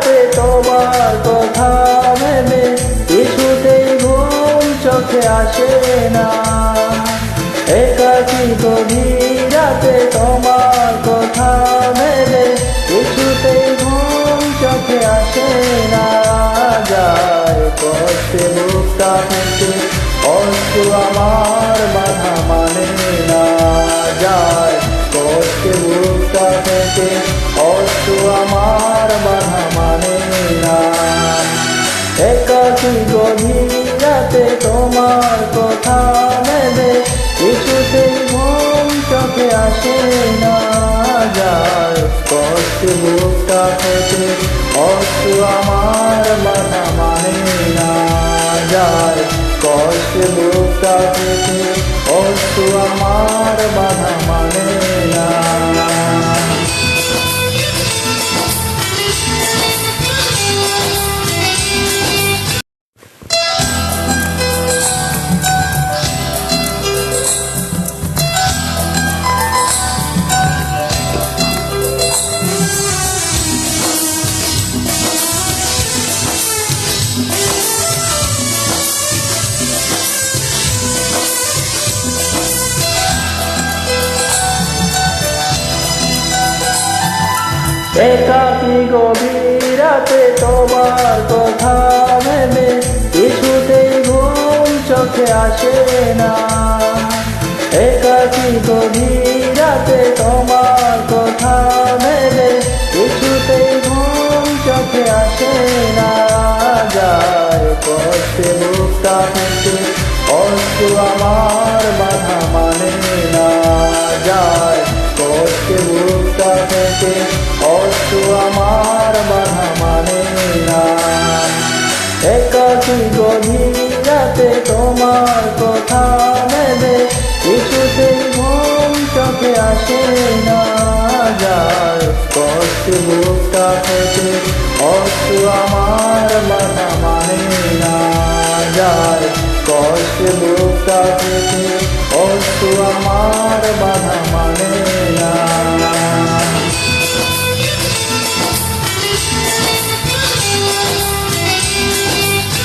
রাতে তোমার কথা ভেবে কিছুতেই ঘুম চোখে আসে না। একাকী গভীর রাতে তোমার কথা ভেবে কিছুতেই ঘুম চোখে আসে না। যায় কষ্টে বুকটা থেকে অশ্রু আমার বাধা মানে না। যায় কষ্টে বুকটা থেকে অশ্রু আমার বাধা মানে না। একাকী গভীর রাতে তোমার কথা ভেবে কিছুতেই ঘুম চোখে আসে না। যায় কষ্টে বুকটা থেকে অশ্রু আমার বাধা মানে না। যায় কষ্টে বুকটা থেকে অশ্রু আমার বাধা মানে না। একাকী গভীর রাতে তোমার কথা ভেবে কিছুতেই ঘুম চোখে আসে না। একাকী গভীর রাতে তোমার কথা ভেবে কিছুতেই ঘুম চোখে আসে না। যায় কষ্টে বুকটা থেকে অশ্রু আমার বাধা মানে না। যায় কষ্টে বুকটা থেকে অশ্রু আমার বাধা মানে না। একাকী গভীর রাতে তোমার কথা ভেবে কিছুতেই ঘুম চোখে আসে না। যায় কষ্টে বুকটা থেকে অশ্রু আমার বাধা মানে না। যায় কষ্টে বুকটা থেকে অশ্রু আমার বাধা মানে না।